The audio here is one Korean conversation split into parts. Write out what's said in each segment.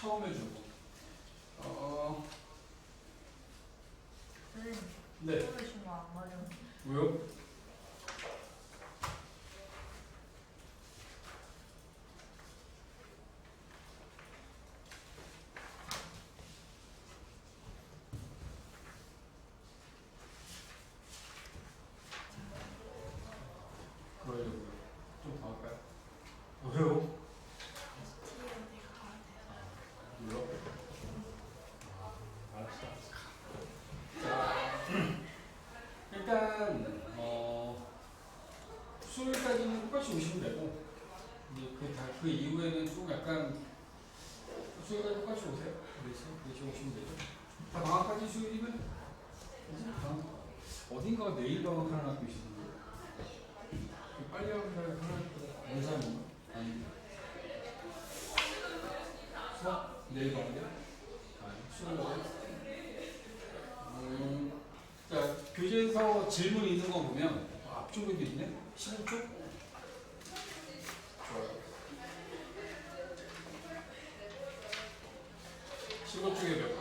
처음 해주고. 선생님, 네. 처음에 준 거 안 맞아요. 왜요? 그러려고요. 좀 더 할까요? 왜요? ST한테 가야 돼요. 물어? 알았어. 자, 일단 수요일까지는 똑같이 오시면 되고 이제 그 이후에는 좀 약간 수요일까지 똑같이 오세요. 그래서 오시면 되죠. 다 방학까지 수요일이면 이제 방학 어딘가가 내일 방학하는 학교 있었는데 빨리 하는 날 하나 있거든. 원산인가? 아니 수학 내일 방학이야? 아니 수요일. 자, 교재에서 질문 있는 거 보면 앞쪽에도 있네? 15쪽? 좋아요. 15쪽에 몇 번?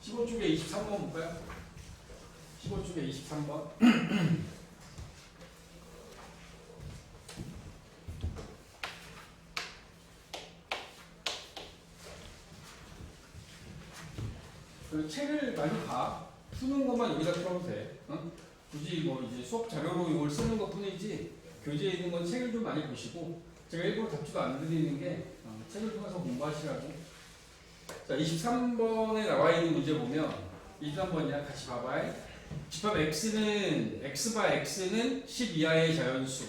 15쪽에 23번 볼까요? 15쪽에 23번. 그 책을 많이 봐. 푸는 것만 여기다 풀어도 돼. 어? 굳이 뭐 이제 수업 자료로 이걸 쓰는 것 뿐이지 교재에 있는 건 책을 좀 많이 보시고 제가 일부러 답지도 안 드리는 게 책을 통해서 공부하시라고. 자, 23번에 나와 있는 문제 보면 23번이야. 같이 봐봐요. 집합 x는 x바 x는 10 이하의 자연수.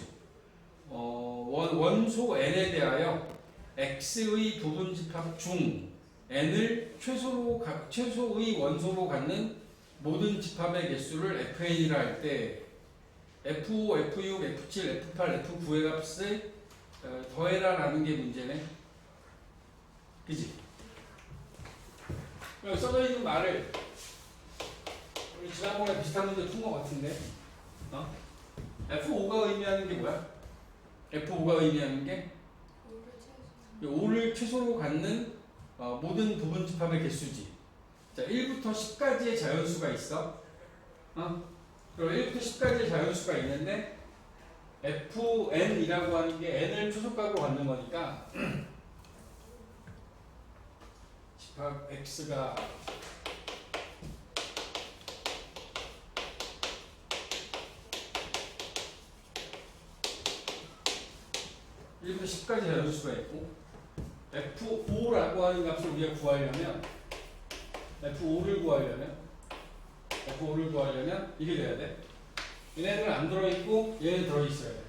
원소 n에 대하여 x의 부분 집합 중 n을 최소의 원소로 갖는 모든 집합의 개수를 fn이라 할 때 f5, f6, f7, f8, f9의 값을 더해라 라는 게 문제네. 그치? 여기 써져 있는 말을 우리 지난번에 비슷한 문제 푼 것 같은데 f5가 의미하는 게 뭐야? f5가 의미하는 게 5를 최소로 갖는 모든 부분 집합의 개수지. 자, 1부터 10까지의 자연수가 있어. 그럼 1부터 10까지의 자연수가 있는데 fn이라고 하는 게 n을 초속값으로 갖는 거니까 집합 x가 1부터 10까지 자연수가 있고 f5라고 하는 값을 우리가 구하려면 f5를 구하려면 이게 돼야 돼. 얘네들은 안 들어있고 얘는 들어있어야 돼.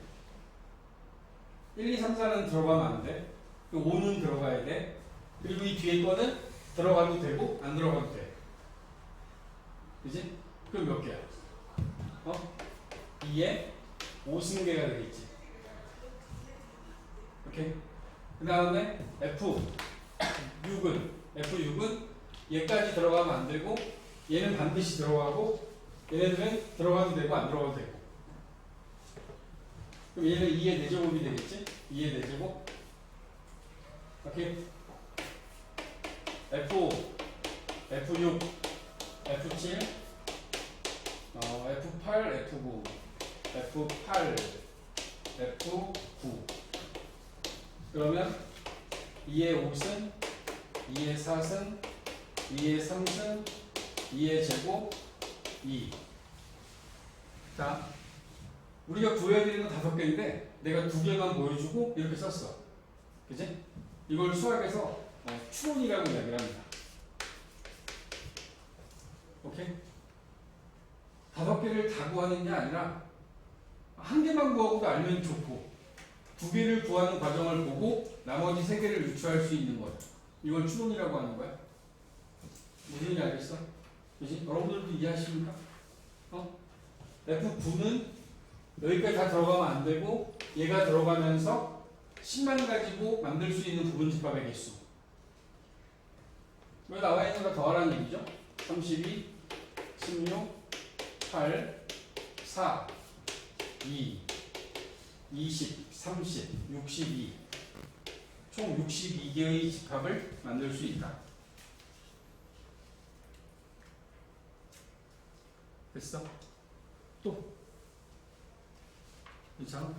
1, 2, 3, 4는 들어가면 안 돼. 5는 들어가야 돼. 그리고 이 뒤에 거는 들어가도 되고 안 들어가도 돼. 그지? 그럼 몇 개야? 2에 5승계가 되겠지. 오케이? 그 다음에 F6은 얘까지 들어가면 안 되고 얘는 반드시 들어가고 얘네들은 들어가도 되고 안 들어가도 되고. 그럼 얘는 2의 4제곱이 되겠지? 2의 4제곱. 오케이? F5, F6, F7, F8, F9, F8, F9. 그러면 2의 5승, 2의 4승, 2의 3승, 2의 제곱, 2. 자, 우리가 구해야 되는 건 5개인데 내가 2개만 보여주고 이렇게 썼어. 그지? 이걸 수학에서 추론이라고 이야기를 합니다. 오케이? 5개를 다 구하는 게 아니라 한 개만 구하고도 알면 좋고 2개를 구하는 과정을 보고 나머지 3개를 유추할 수 있는 거야. 이걸 추론이라고 하는 거야. 무슨 얘기 알겠어? 그지? 여러분들도 이해하십니까? F9는 여기까지 다 들어가면 안 되고 얘가 들어가면서 10만 가지고 만들 수 있는 부분 집합의 개수. 여기 나와 있는 거 더하라는 얘기죠. 32, 16, 8, 4, 2, 20, 30, 62. 총 62개의 집합을 만들 수 있다. 됐어? 또 괜찮아?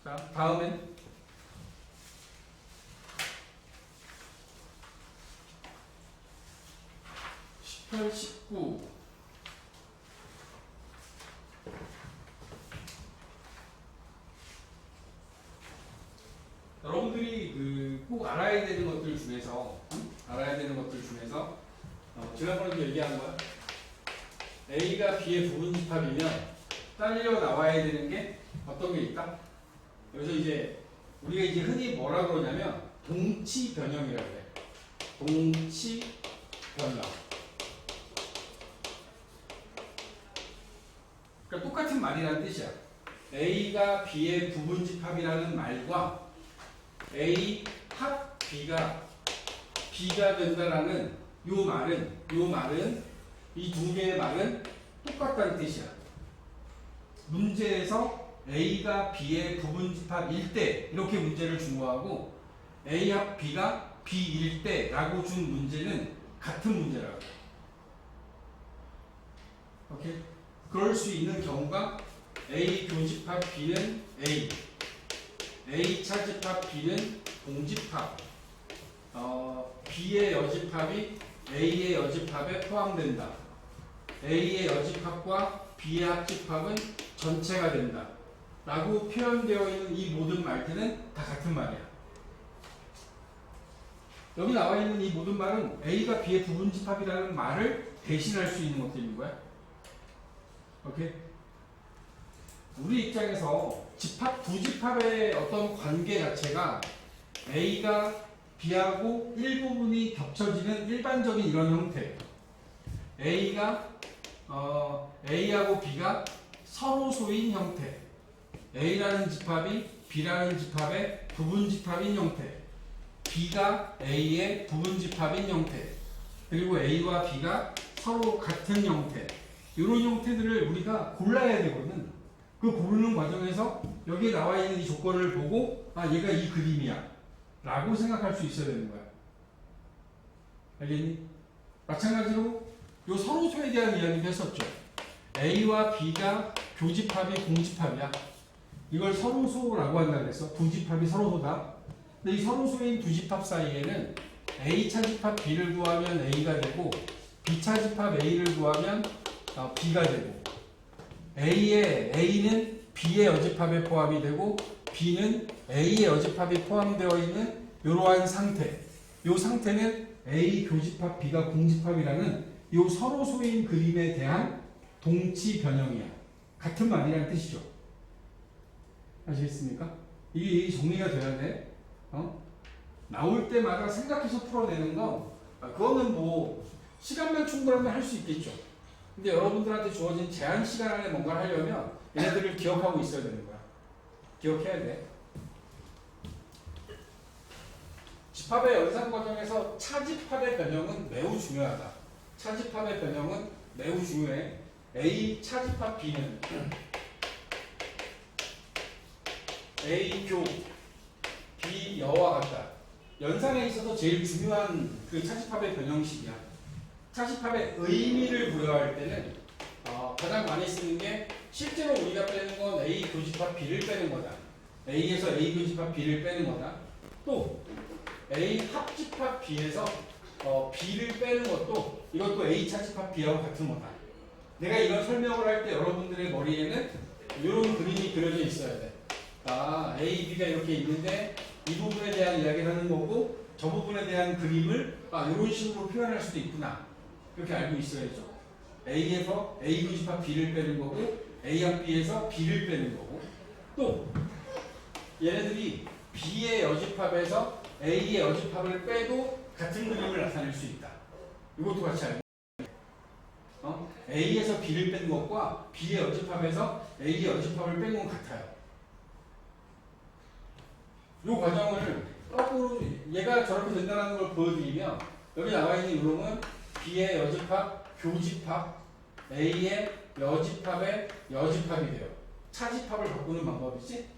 자, 다음엔 18, 19 여러분들이 꼭 알아야 되는 것들 중에서 지난번에도 얘기한 거야. A가 B의 부분집합이면 딸려 나와야 되는 게 어떤 게 있다? 여기서 이제 우리가 이제 흔히 뭐라 그러냐면 동치 변형이라고 해. 동치 변형. 그러니까 똑같은 말이라는 뜻이야. A가 B의 부분집합이라는 말과 A 합 B가 된다라는 요 말은 이 두 개의 말은 똑같다는 뜻이야. 문제에서 A가 B의 부분집합일 때 이렇게 문제를 준 거하고 A 합 B가 B일 때라고 준 문제는 같은 문제라고. 오케이? 그럴 수 있는 경우가 A 교집합 B는 A 차집합 B는 공집합, B의 여집합이 A의 여집합에 포함된다. A의 여집합과 B의 합집합은 전체가 된다. 라고 표현되어 있는 이 모든 말들은 다 같은 말이야. 여기 나와 있는 이 모든 말은 A가 B의 부분집합이라는 말을 대신할 수 있는 것들인 거야. 오케이? 우리 입장에서 집합, 부집합의 어떤 관계 자체가 A가 B하고 일부분이 겹쳐지는 일반적인 이런 형태. A하고 B가 서로 소인 형태. A라는 집합이 B라는 집합의 부분집합인 형태. B가 A의 부분집합인 형태. 그리고 A와 B가 서로 같은 형태. 이런 형태들을 우리가 골라야 되거든. 그 고르는 과정에서 여기에 나와 있는 이 조건을 보고 얘가 이 그림이야 라고 생각할 수 있어야 되는 거야. 알겠니? 마찬가지로 요 서로소에 대한 이야기도 했었죠. A와 B가 교집합이 공집합이야. 이걸 서로소라고 한다 그랬어. 부집합이 서로소다. 근데 이 서로소인 두 집합 사이에는 A 차집합 B를 구하면 A가 되고 B 차집합 A를 구하면 B가 되고 A는 B의 여집합에 포함이 되고 B는 A의 여집합이 포함되어 있는 이러한 상태. 이 상태는 A 교집합 B가 공집합이라는 이 서로소인 그림에 대한 동치 변형이야. 같은 말이라는 뜻이죠. 아시겠습니까? 이게 정리가 돼야 돼. 나올 때마다 생각해서 풀어내는 건 그거는 뭐 시간만 충분하면 할 수 있겠죠. 근데 여러분들한테 주어진 제한 시간 안에 뭔가를 하려면 얘네들을 기억하고 있어야 되는 거야. 기억해야 돼. 집합의 연산 과정에서 차집합의 변형은 매우 중요하다. 차집합의 변형은 매우 중요해. A 차집합 B는 A 교 B 여와 같다. 연산에 있어서 제일 중요한 그 차집합의 변형식이야. 차집합의 의미를 부여할 때는 가장 많이 쓰는 게 실제로 우리가 빼는 건 A 교집합 B를 빼는 거다. A에서 A 교집합 B를 빼는 거다. 또 A 합집합 B에서 B를 빼는 것도 이것도 A 차집합 B하고 같은 거다. 내가 이런 설명을 할 때 여러분들의 머리에는 이런 그림이 그려져 있어야 돼. A, B가 이렇게 있는데 이 부분에 대한 이야기를 하는 거고 저 부분에 대한 그림을 이런 식으로 표현할 수도 있구나. 그렇게 알고 있어야죠. A에서 A 교집합 B를 빼는 거고 A합 B에서 B를 빼는 거고 또 얘네들이 B의 여집합에서 A의 여집합을 빼도 같은 그림을 나타낼 수 있다. 이것도 같이 알고 A에서 B를 뺀 것과 B의 여집합에서 A의 여집합을 뺀 건 같아요. 이 과정을 거꾸로 얘가 저렇게 된다는 걸 보여드리면 여기 나와 있는 이놈은 B의 여집합, 교집합, A의 여집합의 여집합이 돼요. 차집합을 바꾸는 방법이지.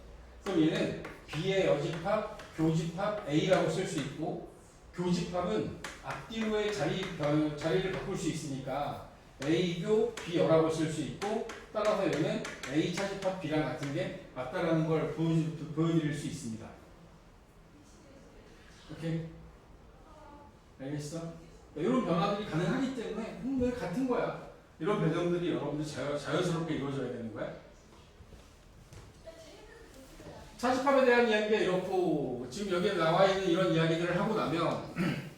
그럼 얘는 B의 여집합, 교집합 A라고 쓸 수 있고 교집합은 앞뒤로의 자리를 바꿀 수 있으니까 A교 B여라고 쓸 수 있고 따라서 여기는 A 차집합 B랑 같은 게 맞다라는 걸 보여드릴 수 있습니다. 오케이? 알겠어? 이런 변화들이 가능하기 때문에 왜 같은 거야? 이런 배정들이 여러분들 자연스럽게 이루어져야 되는 거야. 차집합에 대한 이야기가 이렇고 지금 여기에 나와 있는 이런 이야기들을 하고 나면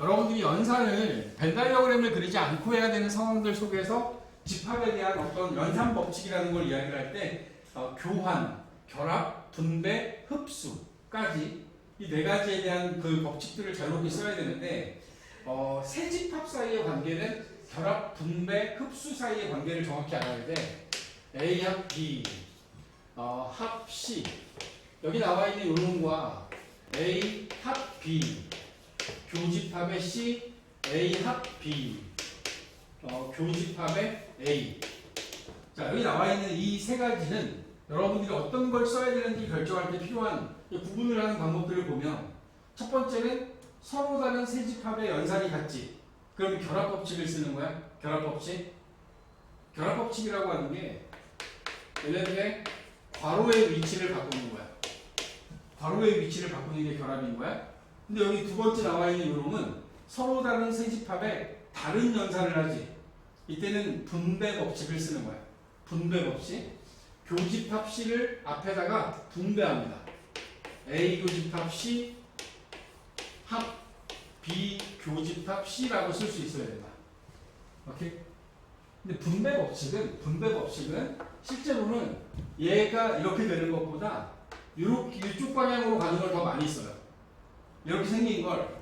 여러분들이 연산을 벤 다이어그램을 그리지 않고 해야 되는 상황들 속에서 집합에 대한 어떤 연산 법칙이라는 걸 이야기를 할 때 교환, 결합, 분배, 흡수까지 이 네 가지에 대한 그 법칙들을 자유롭게 써야 되는데 세 집합 사이의 관계는 결합, 분배, 흡수 사이의 관계를 정확히 알아야 돼. A 합 B, 합 C 여기 나와 있는 요놈과 A 합 B 교집합의 C, A 합 B 교집합의 A 자 여기 나와 있는 이 세 가지는 여러분들이 어떤 걸 써야 되는지 결정할 때 필요한 구분을 하는 방법들을 보면 첫 번째는 서로 다른 세 집합의 연산이 같지 그럼 결합법칙을 쓰는 거야. 결합법칙 결합법칙이라고 하는 게 얘네들의 괄호의 위치를 바꾸는 거야. 괄호의 위치를 바꾸는 게 결합인 거야. 근데 여기 두 번째 나와 있는 요놈은 서로 다른 세 집합에 다른 연산을 하지. 이때는 분배 법칙을 쓰는 거야. 분배 법칙. 교집합 C를 앞에다가 분배합니다. A 교집합 C 합 B 교집합 C라고 쓸 수 있어야 된다. 오케이? 근데 분배 법칙은 실제로는 얘가 이렇게 되는 것보다 이쪽 방향으로 가는 걸 더 많이 써요. 이렇게 생긴 걸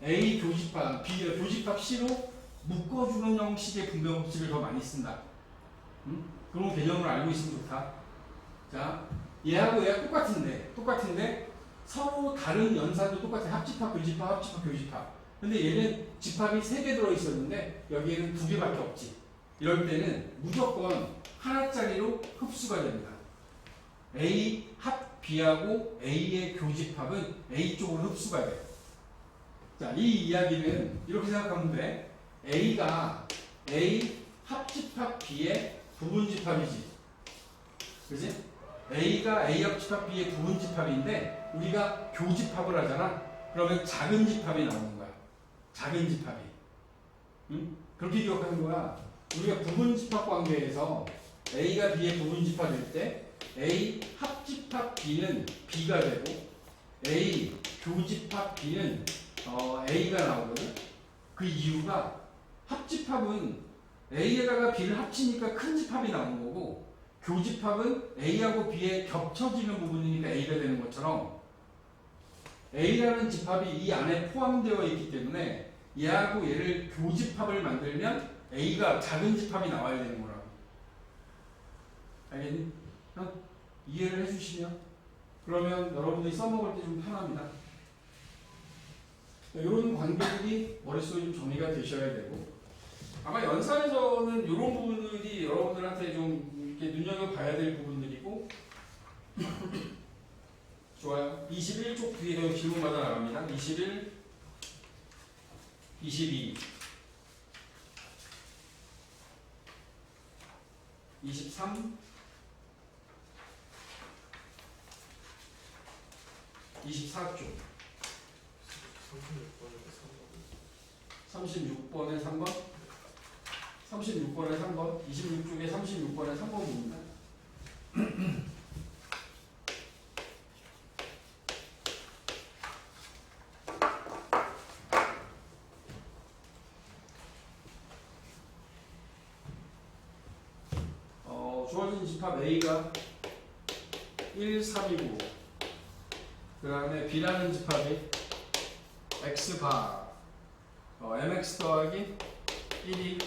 A 교집합, B 교집합 C로 묶어주는 형식의 분배 법칙을 더 많이 쓴다. 그런 개념을 알고 있으면 좋다. 자, 얘하고 얘가 똑같은데 서로 다른 연산도 똑같아. 합집합, 교집합, 합집합, 교집합. 근데 얘는 집합이 3개 들어있었는데 여기에는 2개밖에 없지. 이럴 때는 무조건 하나짜리로 흡수가 됩니다. A 합 B하고 A의 교집합은 A 쪽으로 흡수가 돼. 자, 이 이야기는 이렇게 생각하면 돼. A가 A 합집합 B의 부분집합이지. 그지? A가 A 합집합 B의 부분집합인데 우리가 교집합을 하잖아. 그러면 작은 집합이 나오는 거야. 작은 집합이. 응? 그렇게 기억하는 거야. 우리가 부분집합 관계에서 A가 B의 부분집합일 때 A 합집합 B는 B가 되고 A 교집합 B는 A가 나오거든. 그 이유가 합집합은 A에다가 B를 합치니까 큰 집합이 나오는 거고 교집합은 A하고 B에 겹쳐지는 부분이니까 A가 되는 것처럼 A라는 집합이 이 안에 포함되어 있기 때문에 얘하고 얘를 교집합을 만들면 A가 작은 집합이 나와야 되는 거라고. 알겠니? 이해를 해주시면 그러면 여러분들이 써먹을 때 좀 편합니다. 이런 관계들이 머릿속에 좀 정리가 되셔야 되고 아마 연산에서는 이런 부분들이 여러분들한테 좀 이렇게 눈여겨봐야 될 부분들이고 좋아요. 21쪽 뒤에 질문마다 나갑니다. 21, 22, 23, 24쪽 36번에 3번 36번에 3번 26쪽에 36번에 3번입니다. 주어진 집합 A가 1, 3이고 그 다음에 B라는 집합이 X바 MX 더하기 1이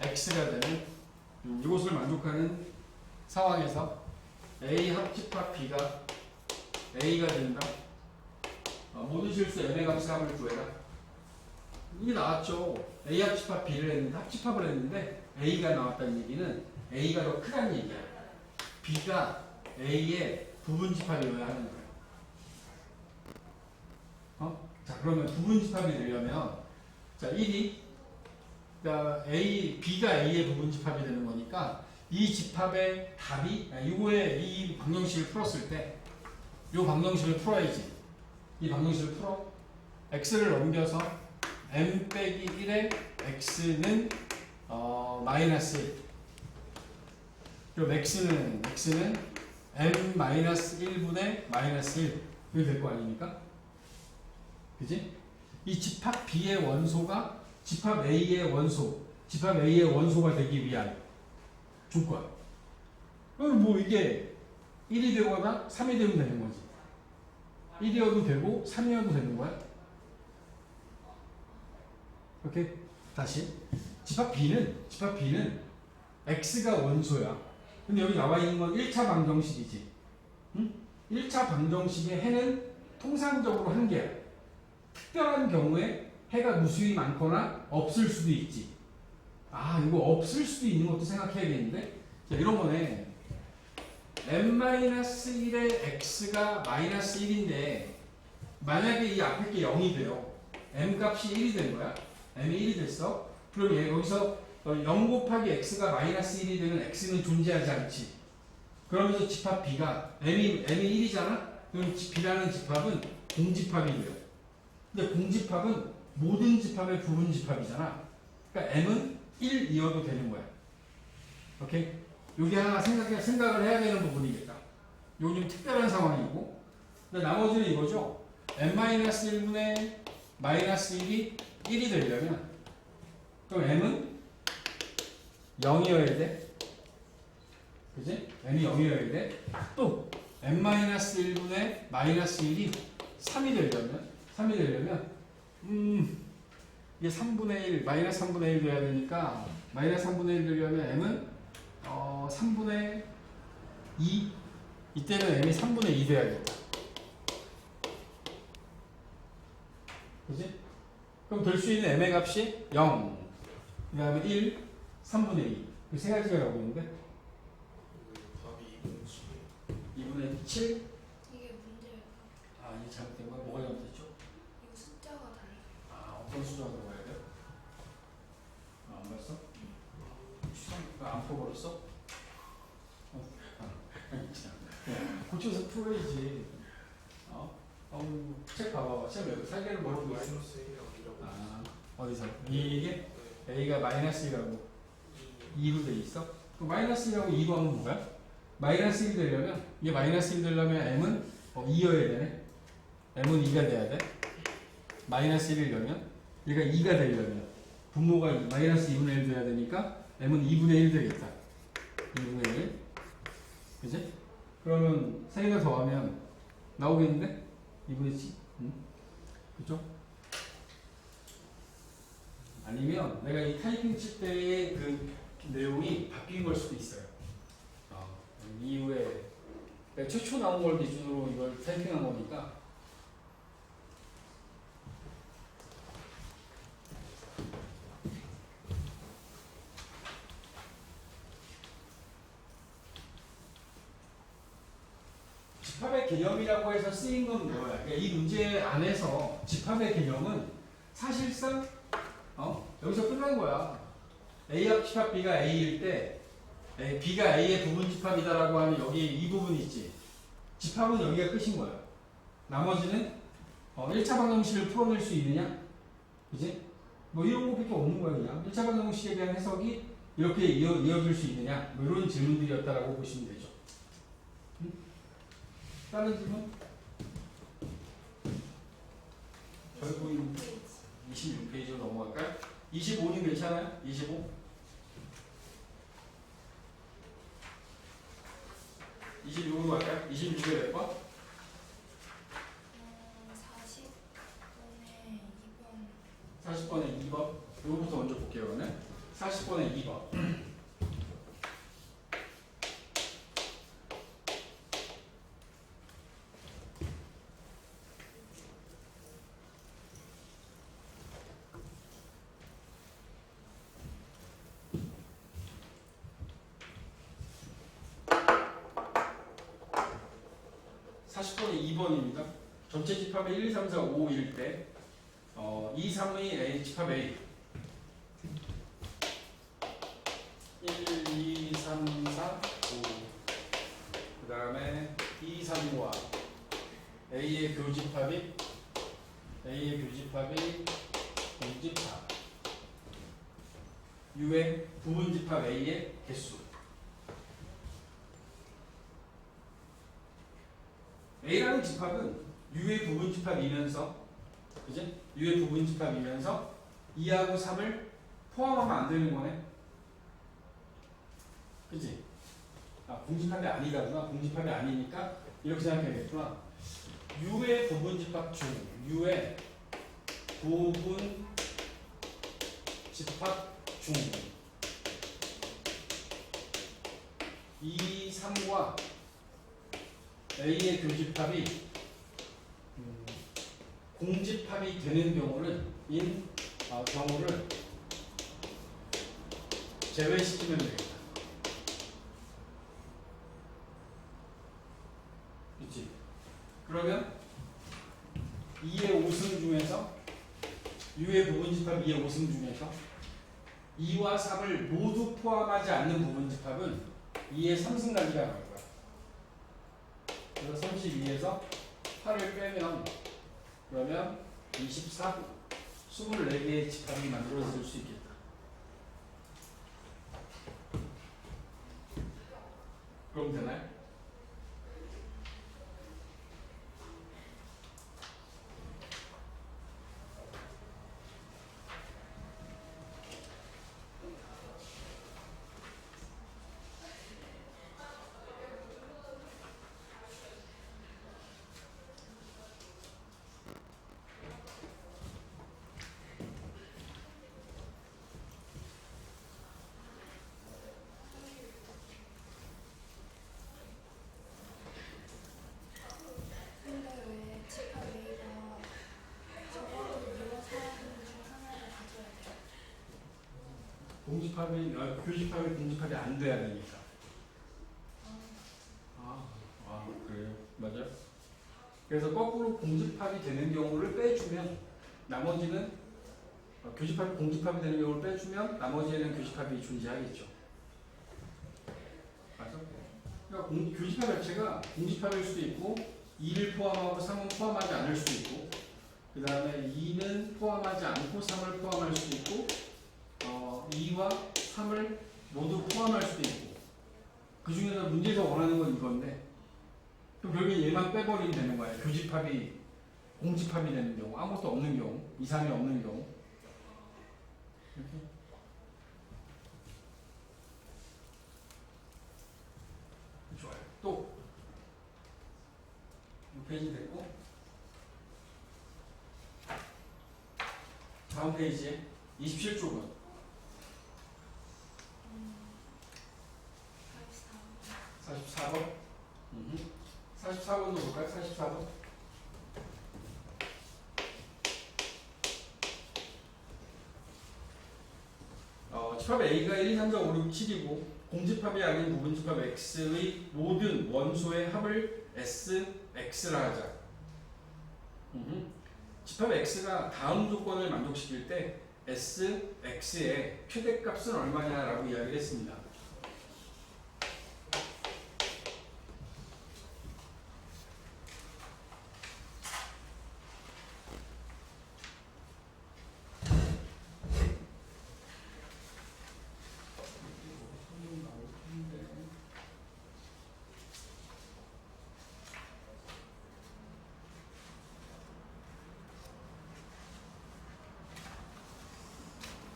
X가 되는 이것을 만족하는 상황에서 A 합집합 B가 A가 된다. 모든 실수 M의 값의 합을 구해라. 이게 나왔죠. A 합집합 B를 했는데 합집합을 했는데 A가 나왔다는 얘기는 A가 더 크다는 얘기야. B가 A의 부분집합이어야 하는 거야. 그러면 부분 집합이 되려면 자 1이 그러니까 B가 A의 부분 집합이 되는 거니까 이 집합의 답이 이거에 이 방정식을 풀었을 때 이 방정식을 풀어야지. 이 방정식을 풀어 x를 넘겨서 m 빼기 1의 x는 마이너스 1 그럼 x는 m 마이너스 1분의 마이너스 1 이렇게 될 거 아닙니까? 그지? 이 집합 B의 원소가 집합 A의 원소가 되기 위한 조건. 그럼 뭐 이게 1이 되거나 3이 되면 되는 거지. 1이어도 되고 3이어도 되는 거야. 오케이? 다시. 집합 B는 X가 원소야. 근데 여기 나와 있는 건 1차 방정식이지. 응? 1차 방정식의 해는 통상적으로 한 개야. 특별한 경우에 해가 무수히 많거나 없을 수도 있지. 아, 이거 없을 수도 있는 것도 생각해야겠는데? 자, 이런 거네. m-1의 x가 마이너스 1인데 만약에 이 앞에 게 0이 돼요. m 값이 1이 된 거야. m이 1이 됐어. 그럼 얘 여기서 0 곱하기 x가 마이너스 1이 되면 x는 존재하지 않지. 그러면서 집합 b가 m이 1이잖아? 그럼 b라는 집합은 공집합이 돼요. 근데 공집합은 모든 집합의 부분 집합이잖아. 그러니까 m은 1이어도 되는 거야. 오케이? 요게 하나 생각을 해야 되는 부분이겠다. 요건 좀 특별한 상황이고. 근데 나머지는 이거죠. m-1분의 마이너스 1이 1이 되려면 그럼 m은 0이어야 돼. 그지? m이 0이어야 돼. 또 m-1분의 마이너스 1이 3이 되려면 이게 3분의 1, 마이너스 3분의 1 돼야 되니까 마이너스 3분의 1 되려면 m은 3분의 2 이때는 m이 3분의 2 돼야겠다. 그지? 그럼 될 수 있는 m의 값이 0 그 다음에 1, 3분의 2 그 세 가지가 나오고 있는데 답이 2분의 7 이게 문제예요. 아 이게 잘못된 거야? 뭐가 잘못됐죠? 이거 숫자가 달라요. 아 어떤 수저가 들어가야 돼요? 안 봤어? 추상가 안 풀어버렸어? 고쳐서 풀어야지. 책 봐봐. 책 왜? 살개를 뭐라고 돼 있어? 마이너스 1이라고 아, 어디서? 이게 A가 마이너스 1하고 2로 돼 있어? 그럼 마이너스 1하고 2로 하면 뭐야? 마이너스 1이 되려면, 이게 마이너스 1 되려면 M은 2여야 되네? M은 2가 돼야 돼? 마이너스 1이려면, 얘가 2가 되려면, 분모가 마이너스 2분의 1 돼야 되니까 M은 2분의 1 되겠다. 2분의 1. 그지? 그러면 3개 더하면 나오겠는데? 2분의 7. 그죠? 아니면 내가 이 타이핑 칠 때의 그 내용이 바뀐 걸 수도 있어요. 이후에 내가 최초 나온 걸 기준으로 이걸 타이핑한 거니까. 집합의 개념이라고 해서 쓰인 건 뭐야? 그러니까 이 문제 안에서 집합의 개념은 사실상 여기서 끝난 거야. A합 집합 B가 A일 때 B가 A의 부분 집합이다라고 하면 여기 이 부분이 있지. 집합은 여기가 끝인 거야. 나머지는 1차 방정식을 풀어낼 수 있느냐? 그지? 뭐 이런 거밖에 없는 거야 그냥. 1차 방정식에 대한 해석이 이렇게 이어질 수 있느냐? 뭐 이런 질문들이었다라고 보시면 되죠. 다른 질문? 결국은 26페이지로 넘어갈까요? 25는 괜찮아요? 25? 26으로 갈까요? 26에 몇 번? 40분의 2번. 40번에 2번. 이거부터 먼저 볼게요, 그러면. 40번에 2번. 전체 집합이 1, 2, 3, 4, 5일 때 2, 3의 A, 집합 A 1, 2, 3, 4, 5 그 다음에 2, 3, 5와 A의 교집합이 공집합 U의 부분집합 A의 개수 A라는 집합은 U의 부분집합이면서 그지? U의 부분집합이면서 2하고 3을 포함하면 안 되는 거네 그지? 공집합이 아니다구나 공집합이 아니니까 이렇게 생각해야겠구나 U의 부분집합 중 U의 부분집합 중 2, 3과 A의 교집합이 공집합이 되는 경우를 제외시키면 되겠다. 그렇지? 그러면 2의 5승 중에서 U의 부분집합 2의 5승 중에서 2와 3을 모두 포함하지 않는 부분집합은 2의 3승까지가 나올 거야. 그래서 32에서 8을 빼면 그러면 24, 24개의 집합이 만들어질 수 있겠다. 그럼 되나요? 근데 왜 집합 A가 적어도 이거 사람 중 하나를 가져야 돼요? 교집합이 공집합이 안 돼야 되니까. 그래요? 맞아요? 그래서 거꾸로 공집합이 되는 경우를 빼주면 나머지는 교집합이 공집합이 되는 경우를 빼주면 나머지에는 교집합이 존재하겠죠. 맞아? 그러니까 교집합 자체가 공집합일 수도 있고 2를 포함하고 3은 포함하지 않을 수도 있고 그 다음에 2는 포함하지 않고 3을 포함할 수도 있고 2와 3을 모두 포함할 수도 있고 그 중에서 문제에서 원하는 건 이건데 그럼 결국에 얘만 빼버리면 되는 거예요. 교집합이 공집합이 되는 경우 아무것도 없는 경우 2, 3이 없는 경우 이렇게 좋아요. 또 이 페이지 됐고 다음 페이지에 27쪽은 44번 44번도 볼까요? 44번 집합 A가 1, 2, 3, 4, 5, 6, 7이고 공집합이 아닌 부분집합 X의 모든 원소의 합을 SX라 하자. 집합 X가 다음 조건을 만족시킬 때 SX의 최대값은 얼마냐라고 이야기를 했습니다.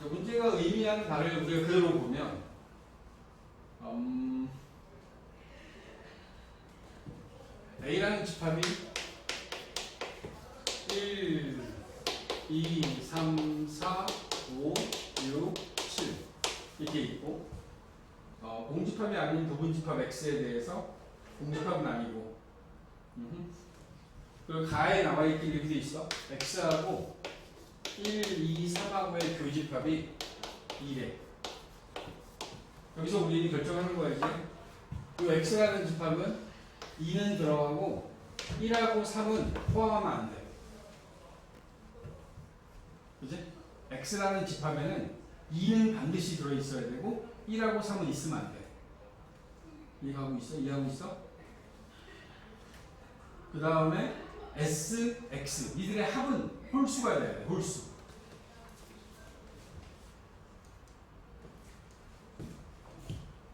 문제가 의미하는 바를 우리가 그대로 보면 A라는 집합이 1, 2, 3, 4, 5, 6, 7 이렇게 있고 공집합이 아닌 부분집합 X에 대해서 공집합은 아니고 그리고 가에 나와있긴 이렇게 돼 있어. X하고 1, 2, 3하고의 교집합이 2래. 여기서 우리 결정하는 거야지. 이 X라는 집합은 2는 들어가고 1하고 3은 포함하면 안 돼. 그지? x라는 집합에는 2는 반드시 들어있어야 되고 1하고 3은 있으면 안 돼. 이해하고 있어? 이해하고 있어? 그 다음에 s, x 이들의 합은 홀수가 돼야 돼. 홀수.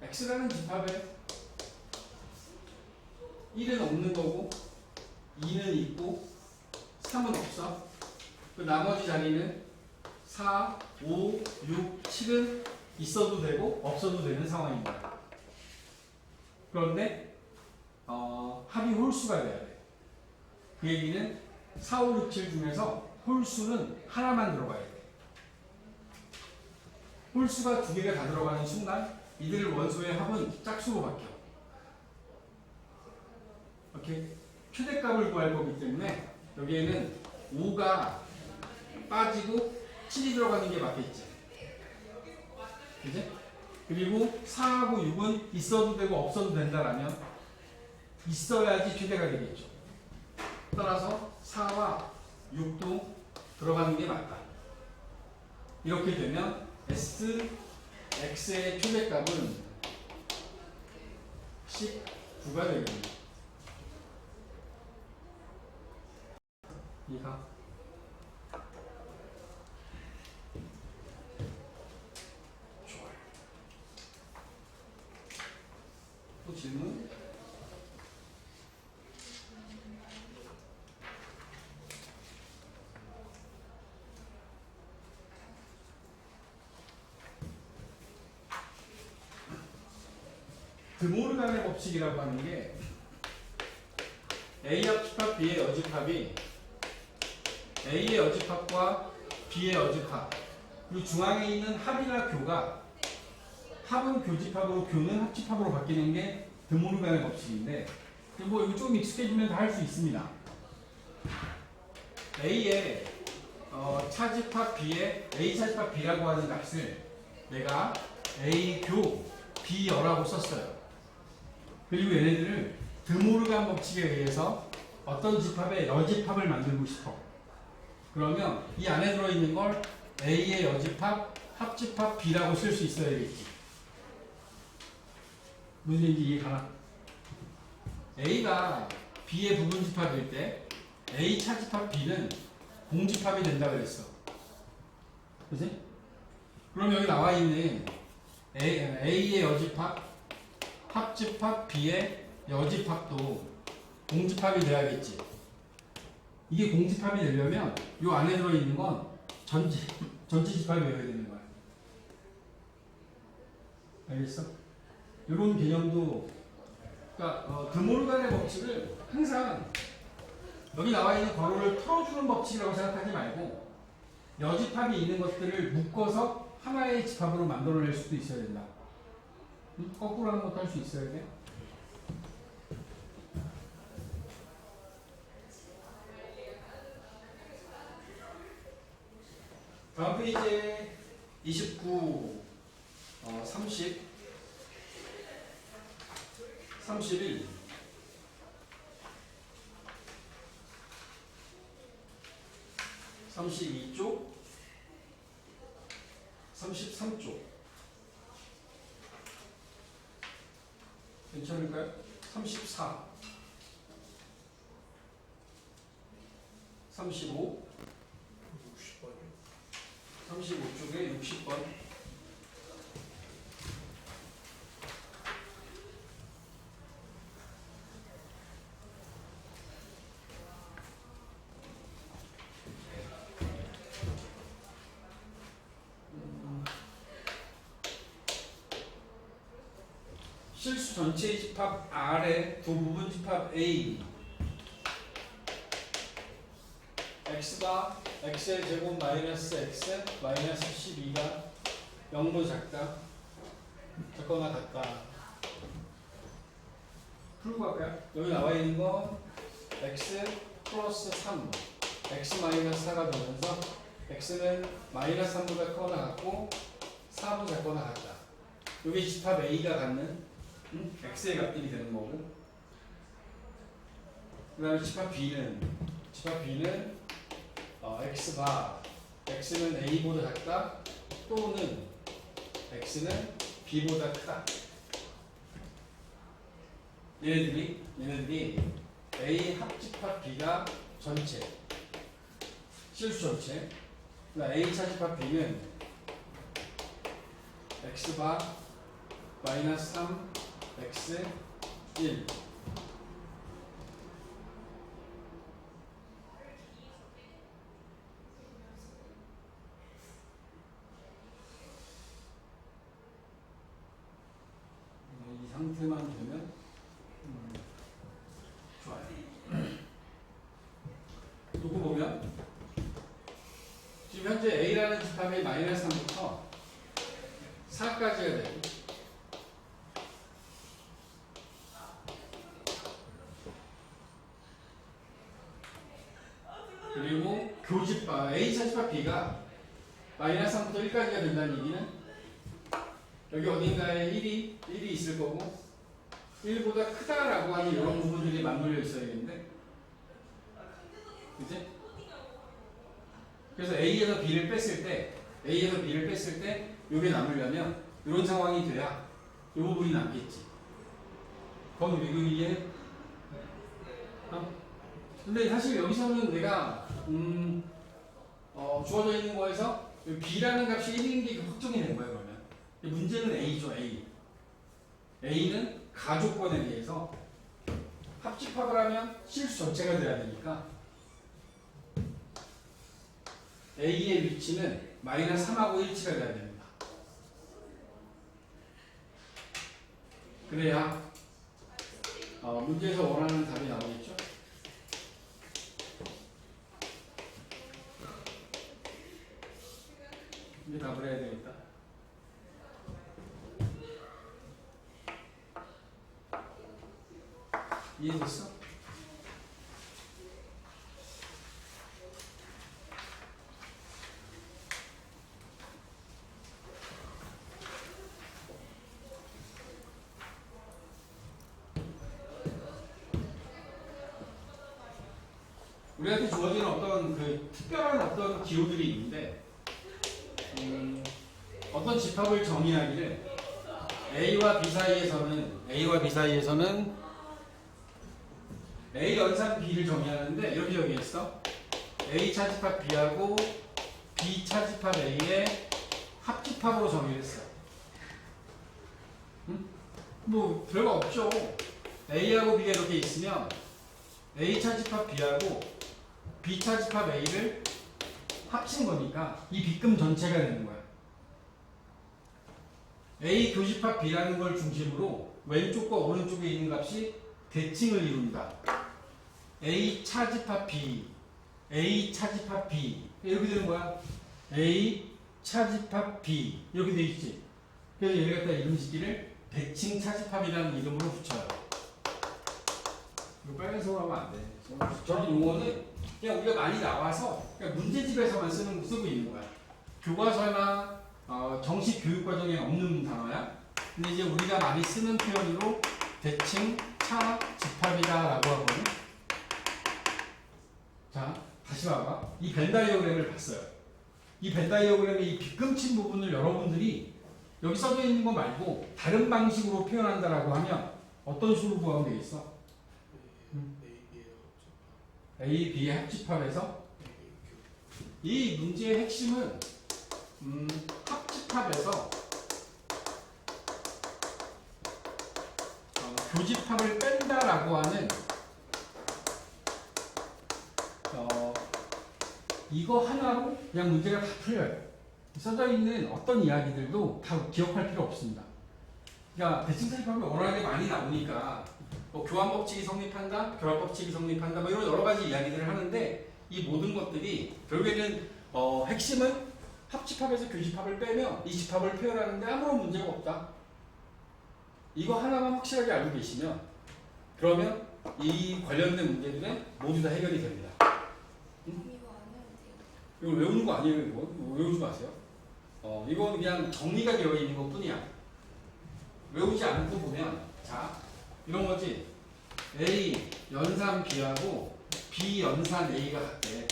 x라는 집합에 1은 없는 거고 2는 있고 3은 없어. 그 나머지 자리는 4, 5, 6, 7은 있어도 되고 없어도 되는 상황입니다. 그런데 합이 홀수가 돼야 돼. 그 얘기는 4, 5, 6, 7 중에서 홀수는 하나만 들어가야 돼. 홀수가 두 개가 다 들어가는 순간 이들 원소의 합은 짝수로 바뀌어. 오케이? 최대값을 구할 거기 때문에 여기에는 5가 빠지고 7이 들어가는 게 맞겠지. 그지? 그리고 4하고 6은 있어도 되고 없어도 된다라면 있어야지 최대가 되겠죠. 따라서 4와 6도 들어가는 게 맞다. 이렇게 되면 S, X의 최대값은 19가 되겠습니다. 이해가? 좋아요. 또 질문? 드모르간의 법칙이라고 하는 게 A의 합집합, B의 여집합이 A의 여집합과 B의 여집합 그리고 중앙에 있는 합이나 교가 합은 교집합으로 교는 합집합으로 바뀌는 게 드모르간의 법칙인데 뭐 이거 좀 익숙해지면 다 할 수 있습니다. A의 차집합 B의 A 차집합 B라고 하는 값을 내가 A 교 B 여라고 썼어요. 그리고 얘네들을 드모르간 법칙에 의해서 어떤 집합의 여집합을 만들고 싶어. 그러면 이 안에 들어있는 걸 A의 여집합, 합집합 B라고 쓸 수 있어야겠지. 무슨 얘기인지 이해가나? A가 B의 부분집합일 때 A 차집합 B는 공집합이 된다 그랬어. 그치? 그럼 여기 나와 있는 A의 여집합, 합집합 B의 여집합도 공집합이 돼야겠지. 이게 공집합이 되려면 이 안에 들어있는 건 전체 집합이어야 되는 거야. 알겠어? 이런 개념도 그러니까 드모르간의 법칙을 항상 여기 나와 있는 괄호를 풀어주는 법칙이라고 생각하지 말고 여집합이 있는 것들을 묶어서 하나의 집합으로 만들어낼 수도 있어야 된다. 거꾸로 하는 것도 할 수 있어야 돼. 다음 페이지에 29, 30, 31, 32쪽, 33쪽 괜찮을까요? 34, 35, 60번이요? 35쪽에 60번 실수 전체의 집합 R의 두 부분 집합 A X가 X의 제곱 마이너스 X 마이너스 12가 0보다 작다 작거나 같다. 풀고 갈까요? 여기 나와 있는 건 X 플러스 3 X 마이너스 4가 되면서 X는 마이너스 3보다 크거나 같고 4보다 작거나 같다. 여기 집합 A가 갖는 X의 값들이 되는 거고 그 다음에 집합 B는 X가 x는 a보다 작다 또는 x는 b보다 크다. 얘네들이 a 합집합 b가 전체 실수 전체. 그러니까 a 차집합 b는 x바 마이너스 3 x 1. 이 상태만 되면 좋아요. 두고 보면 지금 현재 a라는 집합이 마이너스 3부터 4까지가 되고 그리고 교집합 a 차집합 b가 마이너스 3부터 1까지가 된다는 얘기는 여기 어딘가에 1이 있을 거고 1보다 크다라고 하는 이런 부분들이 맞물려 있어야겠는데, 그치? 그래서 A에서 B를 뺐을 때 이게 남으려면 이런 상황이 돼야 이 부분이 남겠지. 그건 왜 이해? 근데 사실 여기서는 내가 주어져 있는 거에서 B라는 값이 1인 게 확정이 된 거예요. 그러면 문제는 A죠. A는 가조건에 대해서 합집합을 하면 실수 전체가 돼야 되니까 A의 위치는 마이너스 3하고 일치가 돼야 됩니다. 그래야 문제에서 원하는 답이 나오겠죠? 이제 답을 해야 되겠다. 이해됐어? 우리한테 주어지는 어떤 특별한 어떤 기호들이 있는데, 어떤 집합을 정의하기를 A와 B 사이에서는 A 연산 B를 정의하는데 이렇게 정의했어. A 차집합 B하고 B 차집합 A의 합집합으로 정의했어. 뭐 별거 없죠. A하고 B가 이렇게 있으면 A 차집합 B하고 B 차집합 A를 합친 거니까 이 B금 전체가 되는 거야. A 교집합 B라는 걸 중심으로 왼쪽과 오른쪽에 있는 값이 대칭을 이룬다. A 차집합 B, A 차집합 B 이렇게 되는 거야. A 차집합 B 이렇게 돼 있지. 그래서 얘를 갖다 이름 짓기를 대칭 차집합이라는 이름으로 붙여요. 이거 빨간색으로 하면 안 돼. 저런 용어는 그냥 우리가 많이 나와서 그냥 문제집에서만 쓰고 있는 거야. 교과서나 정식 교육과정에 없는 단어야. 근데 이제 우리가 많이 쓰는 표현으로 대칭 차집합이다라고 하거든. 자, 다시 봐봐. 이 벤 다이어그램을 봤어요. 이 벤 다이어그램의 이 빗금친 부분을 여러분들이 여기 써져 있는 거 말고 다른 방식으로 표현한다라고 하면 어떤 식으로 구하면 되겠어? A, B의 합집합에서 이 문제의 핵심은 합집합에서 교집합을 뺀다라고 하는 이거 하나로 그냥 문제가 다 풀려요. 써져 있는 어떤 이야기들도 다 기억할 필요 없습니다. 그러니까 대칭차집합이 워낙에 많이 나오니까 교환법칙이 성립한다, 결합법칙이 성립한다, 뭐 이런 여러 가지 이야기들을 하는데 이 모든 것들이 결국에는 핵심은 합집합에서 교집합을 빼면 이 집합을 표현하는데 아무런 문제가 없다. 이거 하나만 확실하게 알고 계시면 그러면 이 관련된 문제들은 모두 다 해결이 됩니다. 이거 외우는 거 아니에요. 이거 외우지 마세요. 이건 그냥 정리가 되어 있는 것 뿐이야. 외우지 않고 보면 자 이런 거지. A 연산 B하고 B 연산 A가 같대.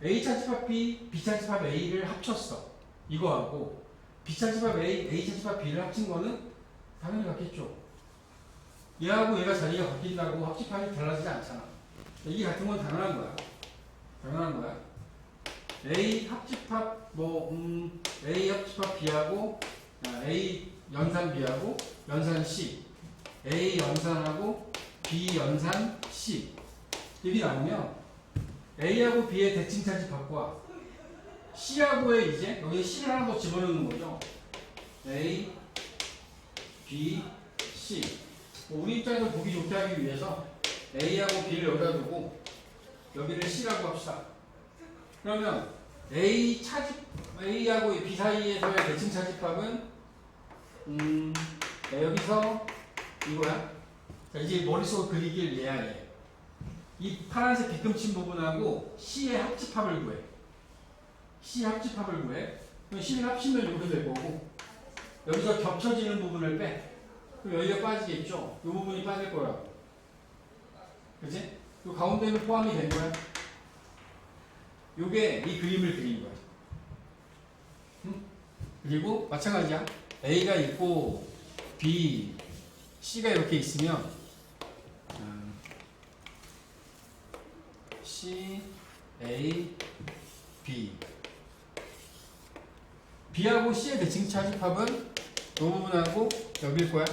A 차집합 B, B 차집합 A를 합쳤어. 이거하고 B 차집합 A, A 차집합 B를 합친 거는 당연히 같겠죠. 얘하고 얘가 자리가 바뀐다고 합집합이 달라지지 않잖아. 이게 같은 건 당연한 거야. 당연한 거야. A 합집합 A 합집합 B하고 A 연산 B하고 연산 C, A 연산하고 B 연산 C 이게 나오면 A하고 B의 대칭 차집합과 C하고의 이제 여기 C를 하나 더 집어넣는 거죠. A, B, C. 우리 입장에서 보기 좋게 하기 위해서 A하고 B를 여기다 두고 여기를 C라고 합시다. 그러면 A하고 B 사이에서의 대칭 차집합은 여기서 이거야. 자, 이제 머릿속 그리기를 얘야. 이 파란색 빗금친 부분하고 C의 합집합을 구해. C 합집합을 구해. 그럼 C를 합치면 이렇게 될 거고 여기서 겹쳐지는 부분을 빼. 그럼 여기가 빠지겠죠? 이 부분이 빠질 거라고. 그치? 이 가운데는 포함이 된 거야. 요게 이 그림을 그린 거야. 응? 그리고 마찬가지야. A가 있고 B, C가 이렇게 있으면 C, A, B. B하고 C의 대칭 차집합은 이 부분하고 여기일 거야.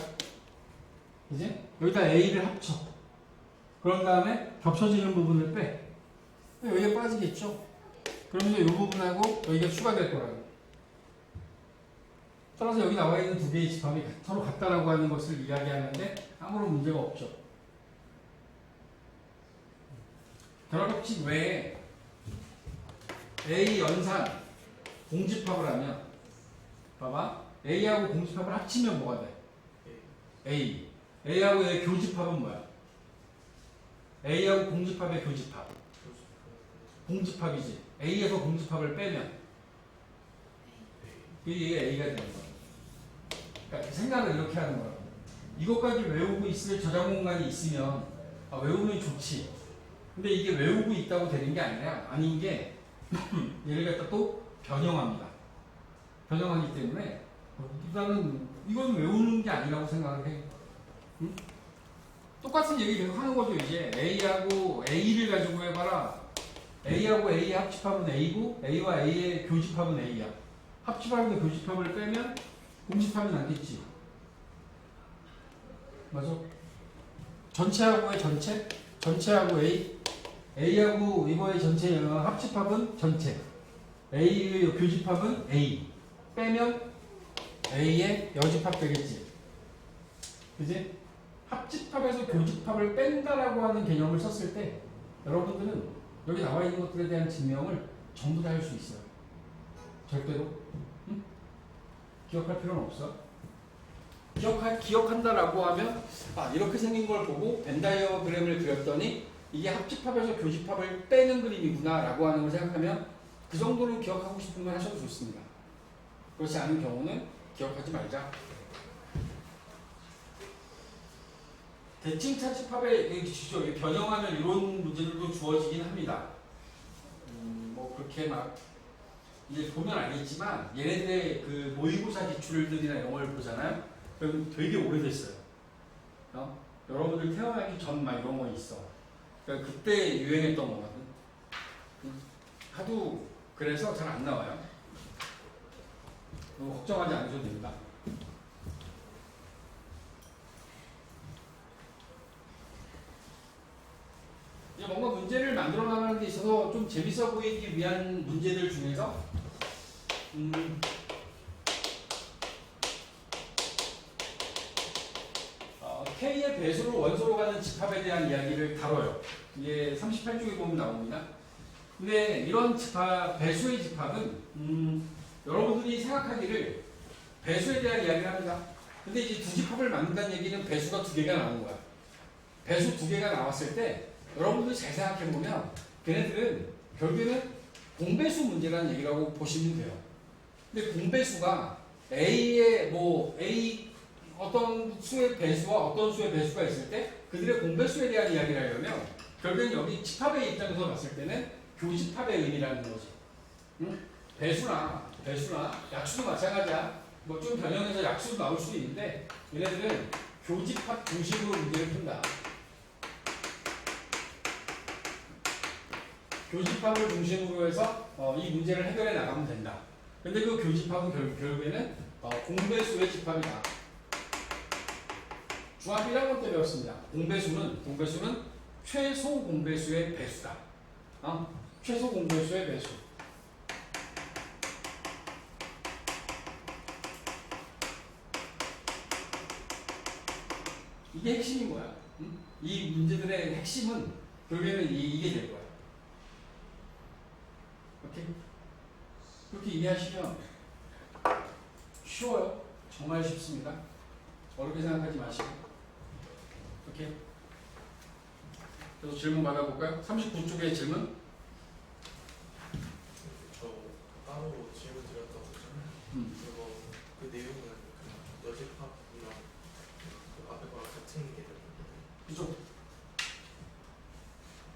이제 여기다 A를 합쳐. 그런 다음에 겹쳐지는 부분을 빼. 여기가 빠지겠죠? 그러면 이 부분하고 여기가 추가될 거라고. 따라서 여기 나와 있는 두 개의 집합이 서로 같다라고 하는 것을 이야기하는데 아무런 문제가 없죠. 결합법칙 외에 A 연산 공집합을 하면 봐봐. A하고 공집합을 합치면 뭐가 돼? A하고 A의 교집합은 뭐야? A하고 공집합의 교집합. 공집합이지. A에서 공집합을 빼면 이게 A가 되는 거야. 그러니까 생각을 이렇게 하는 거라고. 이것까지 외우고 있을 저장 공간이 있으면 외우면 좋지. 근데 이게 외우고 있다고 되는 게 아니라 아닌 게 얘를 갖다 또 변형합니다. 변형하기 때문에 나는 이건 외우는 게 아니라고 생각을 해. 응? 똑같은 얘기 계속 하는 거죠. 이제 A하고 A를 가지고 해봐라. A하고 A의 합집합은 A고 A와 A의 교집합은 A야. 합집합과 교집합을 빼면 공집합이 남겠지. 맞아? 전체하고의 전체, 전체하고 A하고 이거의 전체 합집합은 전체, A의 교집합은 A. 빼면 A의 여집합 되겠지. 그지? 합집합에서 교집합을 뺀다라고 하는 개념을 썼을 때 여러분들은 여기 나와 있는 것들에 대한 증명을 전부 다 할 수 있어요. 절대로. 응? 기억할 필요는 없어. 기억한다라고 하면 이렇게 생긴 걸 보고 벤 다이어그램을 그렸더니 이게 합집합에서 교집합을 빼는 그림이구나 라고 하는 걸 생각하면 그 정도로 기억하고 싶은 걸 하셔도 좋습니다. 그렇지 않은 경우는 기억하지 말자. 대칭 차집합에 변형하면 이런 문제들도 주어지긴 합니다. 뭐 그렇게 막 이제 보면 알겠지만 얘네들의 그 모의고사 기출들이나 이런 걸 보잖아요. 그럼 되게 오래됐어요. 여러분들 태어나기 전 막 이런 거 있어. 그러니까 그때 유행했던 거거든. 하도 그래서 잘 안 나와요. 걱정하지 않으셔도 됩니다. 뭔가 문제를 만들어 나가는 데 있어서 좀 재밌어 보이기 위한 문제들 중에서 K의 배수로 원소로 가는 집합에 대한 이야기를 다뤄요. 이게 38쪽에 보면 나옵니다. 근데 이런 집합, 배수의 집합은 여러분들이 생각하기를 배수에 대한 이야기를 합니다. 근데 이제 두 집합을 만든다는 얘기는 배수가 두 개가 나오는 거야. 배수 두 개가 나왔을 때 여러분들이 잘 생각해보면 걔네들은 결국에는 공배수 문제라는 얘기라고 보시면 돼요. 근데 공배수가 A의 A 어떤 수의 배수와 어떤 수의 배수가 있을 때 그들의 공배수에 대한 이야기를 하려면 결국엔 여기 집합의 입장에서 봤을 때는 교집합의 의미라는 거지. 응? 배수나 약수도 마찬가지야. 뭐 좀 변형해서 약수도 나올 수도 있는데 얘네들은 교집합 중심으로 문제를 푼다. 교집합을 중심으로 해서 이 문제를 해결해 나가면 된다. 근데 그 교집합은 결국에는 공배수의 집합이다. 중학교 1학년 때 배웠습니다. 공배수는 최소 공배수의 배수다. 최소 공배수의 배수. 이게 핵심인 거야. 응? 이 문제들의 핵심은 결국에는 이게 될 거야. 오케이? 그렇게 이해하시면 쉬워요. 정말 쉽습니다. 어렵게 생각하지 마시고. 오케이? 그래서 질문 받아볼까요? 39쪽의 질문. 저 따로 질문 드렸다고 했잖아요. 그거 그 내용은 그 여집합이랑 그 앞에 거랑 같은 게 되는 거예요.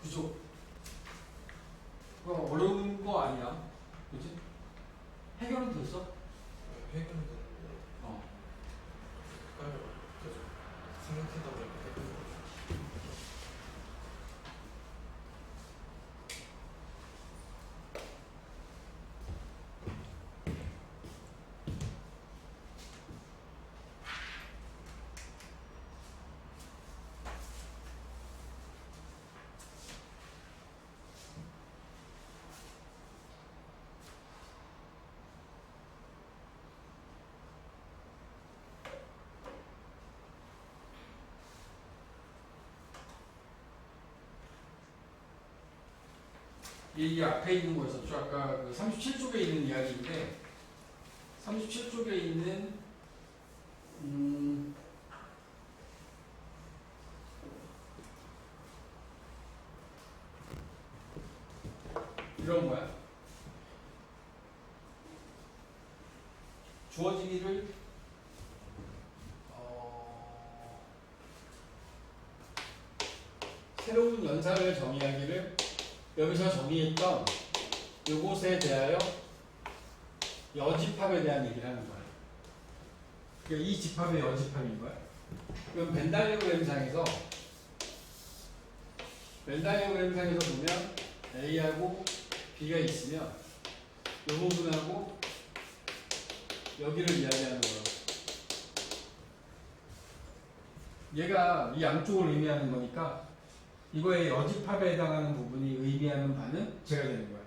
그죠? 그거 어려운 거 아니야. 그지? 해결은 됐어? 해결은 되는데 헷갈려. 계속 생각하다 보니까 헷갈려. 이 앞에 있는 거였었죠. 아까 그 37쪽에 있는 이야기인데 37쪽에 있는 이런 거야. 주어지기를 새로운 연산을 정의하기를 여기서 정의했던 이것에 대하여 여집합에 대한 얘기를 하는 거야. 그러니까 이 집합의 여집합인 거야. 그럼 벤 다이어그램상에서 보면 A하고 B가 있으면 이 부분하고 여기를 이야기하는 거야. 얘가 이 양쪽을 의미하는 거니까 이거의 여집합에 해당하는 부분이 의미하는 바는 제가 되는 거예요.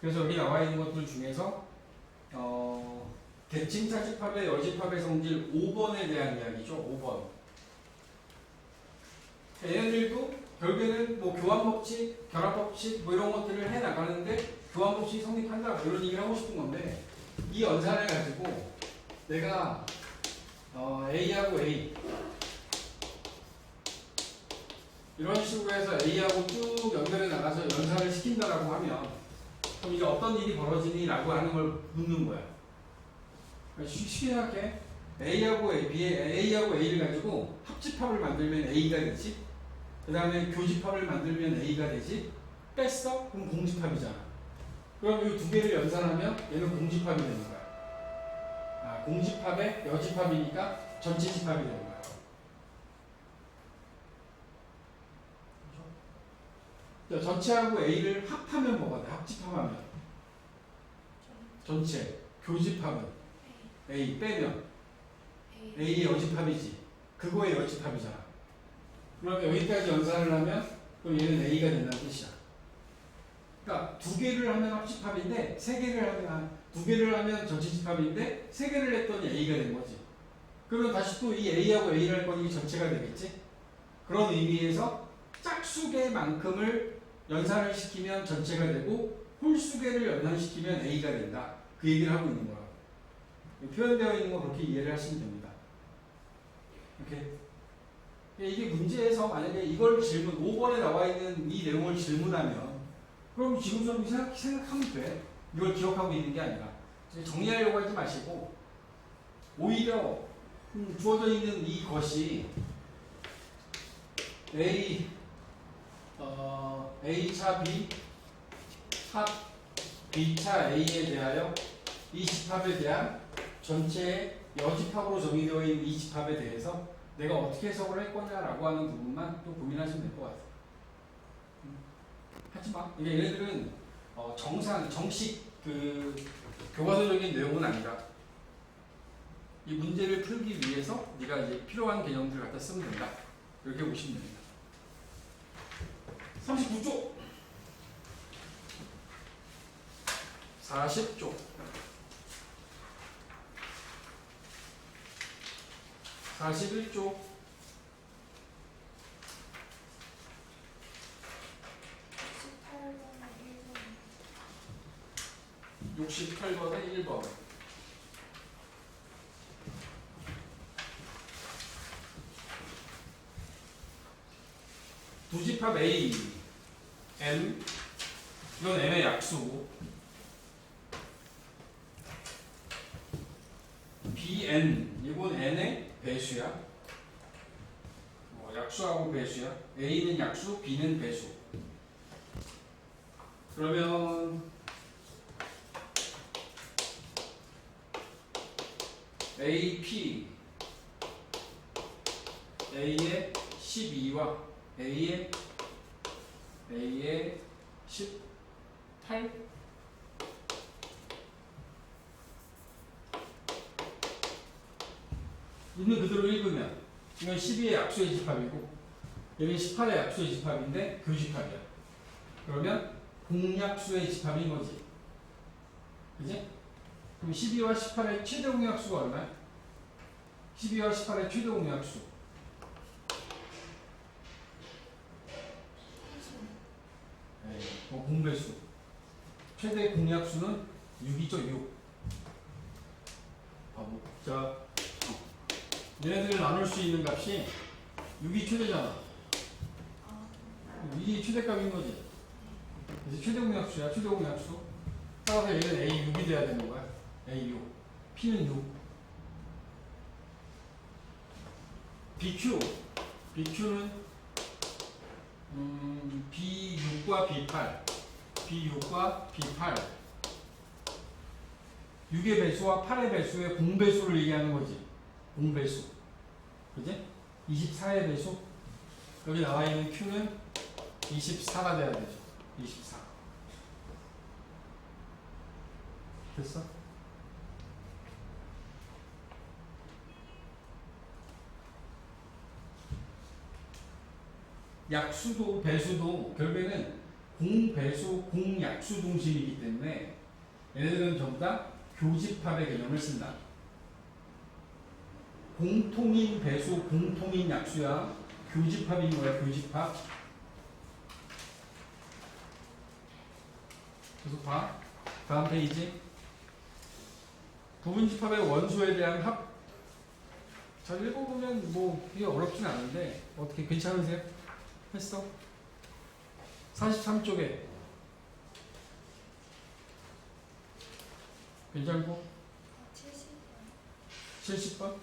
그래서 여기 나와 있는 것들 중에서 대칭 차집합의 여집합의 성질 5번에 대한 이야기죠. 5번. 얘네들도 결국에는 뭐 교환법칙, 결합법칙 뭐 이런 것들을 해 나가는데 교환법칙이 성립한다 이런 얘기를 하고 싶은 건데 이 연산을 가지고 내가 A하고 A 이런 식으로 해서 A하고 쭉 연결해 나가서 연산을 시킨다라고 하면 그럼 이제 어떤 일이 벌어지니? 라고 하는 걸 묻는 거야. 쉽게 생각해. A하고 A를 가지고 합집합을 만들면 A가 되지. 그 다음에 교집합을 만들면 A가 되지. 뺐어? 그럼 공집합이잖아. 그럼 이 두 개를 연산하면 얘는 공집합이 되는 거야. 공집합의 여집합이니까 전체 집합이 되는 거야. 전체하고 A를 합하면 뭐가 돼? 합집합하면 전체 교집합은 A 빼면 A의 여집합이지. 그거의 여집합이잖아. 그러면 여기까지 연산을 하면 그럼 얘는 A가 된다는 뜻이야. 그러니까 두 개를 하면 합집합인데 두 개를 하면 전체 집합인데 세 개를 했더니 A가 된 거지. 그러면 다시 또 이 A하고 A를 할 거니 전체가 되겠지. 그런 의미에서 짝수개만큼을 연산을 시키면 전체가 되고 홀수개를 연산시키면 A가 된다. 그 얘기를 하고 있는 거야. 표현되어 있는 거 그렇게 이해를 하시면 됩니다. 이렇게 이게 문제에서 만약에 이걸 5번에 나와 있는 이 내용을 질문하면 그럼 지금처럼 생각하면 돼. 이걸 기억하고 있는 게 아니라 정리하려고 하지 마시고 오히려 주어져 있는 이것이 A 차 B 합 B차 A에 대하여 이 집합에 대한 전체의 여집합으로 정의되어 있는 이 집합에 대해서 내가 어떻게 해석을 할 거냐라고 하는 부분만 또 고민하시면 될 것 같아요. 하지 마. 이게 얘네들은 정식 그 교과서적인 내용은 아니라 이 문제를 풀기 위해서 네가 이제 필요한 개념들을 갖다 쓰면 된다. 이렇게 보시면 됩니다. 39쪽 40쪽 41쪽 68번에 1번 두집합 A, M 이건 M의 약수고 BN 이건 N의 배수야. 약수하고 배수야. A는 약수, B는 배수. 그러면 AP A의 12와 A의 18 있는 그대로 읽으면 이건 12의 약수의 집합이고 여기 18의 약수의 집합인데 교집합이야. 그러면 공약수의 집합인 거지. 그지? 그럼 12와 18의 최대 공약수가 얼마야? 12와 18의 최대 공약수 공배수 최대 공약수는 6이죠. 6. 자, 얘네들을 나눌 수 있는 값이 6이 최대잖아. 6이 최대값인 거지. 그래서 최대 공약수야. 최대 공약수. 따라서 얘는 A6이 돼야 되는 거야. A6. P는 6. BQ는 B6과 B8. B6과 B8. 6의 배수와 8의 배수의 공배수를 얘기하는 거지. 공배수. 그지? 24의 배수. 여기 나와 있는 Q는 24가 돼야 되죠. 24. 됐어? 약수도 배수도 결국에는 공배수, 공약수 중심이기 때문에 얘네들은 전부 다 교집합의 개념을 쓴다. 공통인 배수, 공통인 약수야. 교집합인 거야, 교집합. 계속 봐. 다음 페이지. 부분집합의 원소에 대한 합. 잘 읽어보면 뭐 이게 어렵진 않은데 어떻게 괜찮으세요? 했어? 43쪽에 괜찮고? 70번?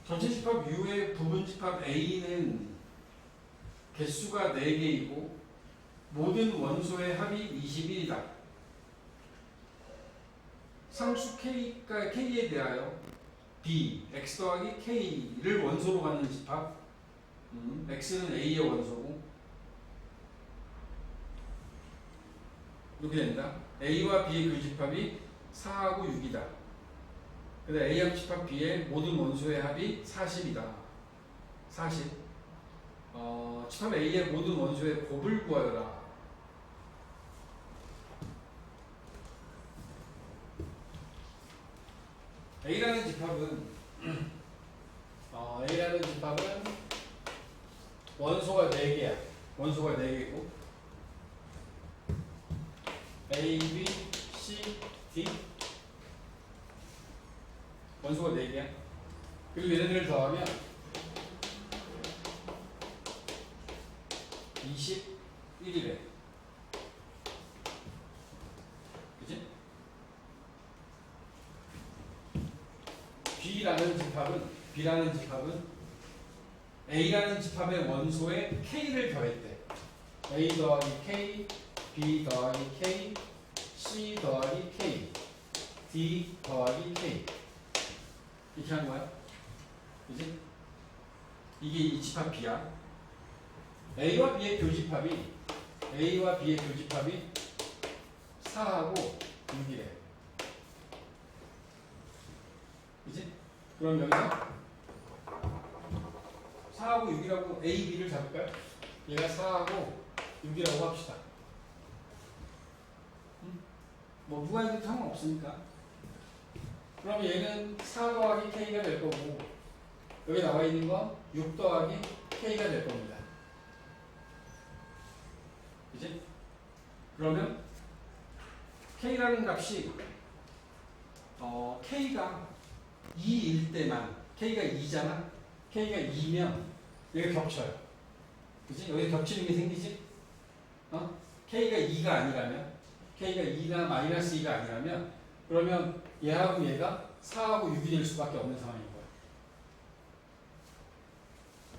전체 집합 U의 부분 집합 A는 개수가 4개이고 모든 원소의 합이 21이다. 상수 K에 대하여 B, X 더하기 K를 원소로 갖는 집합. X는 A의 원소고 이렇게 된다. A와 B의 교집합이 4하고 6이다. 근데 A합 집합 B의 모든 원소의 합이 40이다. 40. 집합 A의 모든 원소의 곱을 구하여라. A라는 집합은 원소가 4개야. 원소가 4개고 A, B, C, D 원소가 4개야. 그리고 얘네들을 더하면 21이래. 그지? B라는 집합은 A라는 집합의 원소에 K를 더했대. A 더하기 K, B 더하기 K, C 더하기 K, D 더하기 K. 이렇게 한 거야. 그지? 이게 이 집합 B야. A와 B의 교집합이 4하고 6이래. 그지? 그럼 여기서 4하고 6이라고 A, B를 잡을까요? 얘가 4하고 6이라고 합시다. 뭐 누가 해도 상관없으니까. 그럼 얘는 4 더하기 K가 될 거고 여기 나와 있는 건 6 더하기 K가 될 겁니다. 그치? 그러면 K라는 값이 K가 2일 때만 K가 2잖아? K가 2면 여기가 겹쳐요. 그치? 여기 겹치는 게 생기지? K가 2가 아니라면 K가 2나 마이너스 2가 아니라면 그러면 얘하고 얘가 4하고 6이 될 수밖에 없는 상황인 거야.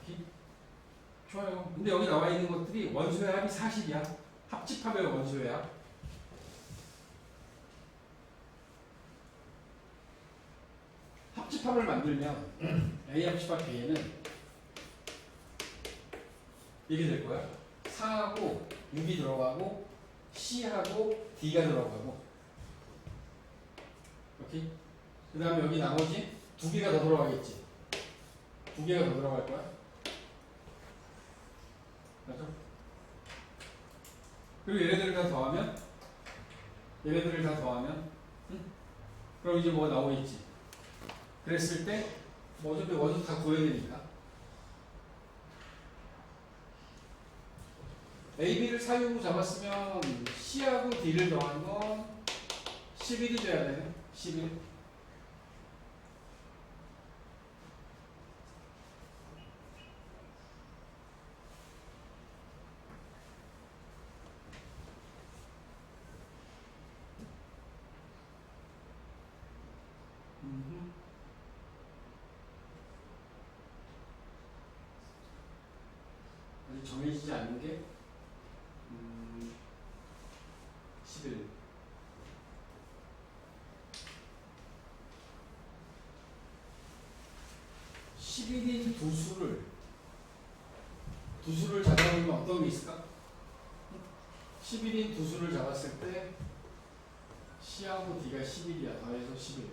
오케이? 좋아요. 근데 여기 나와 있는 것들이 원소의 합이 40이야. 합집합의 원소의 합. 합집합을 만들면 A 합집합 B에는 이게 될 거야. 4하고 6이 들어가고 C하고 D가 들어가고 오케이? 그 다음에 여기 나머지 2개가 더 들어가겠지. 2개가 더 들어갈 거야. 맞죠? 그리고 얘네들을 다 더하면 그럼 이제 뭐 나오겠지. 그랬을 때 뭐 어차피 원소 다 구해야 되니까 A, B를 사유로 잡았으면 C하고 D를 더한 건 11이 돼야 되네. 11. 아직 정해지지 않는 게 11. 11인 두 수를 잡아보면 어떤 게 있을까? 11인 두 수를 잡았을 때 C하고 D가 11이야. 더해서 11.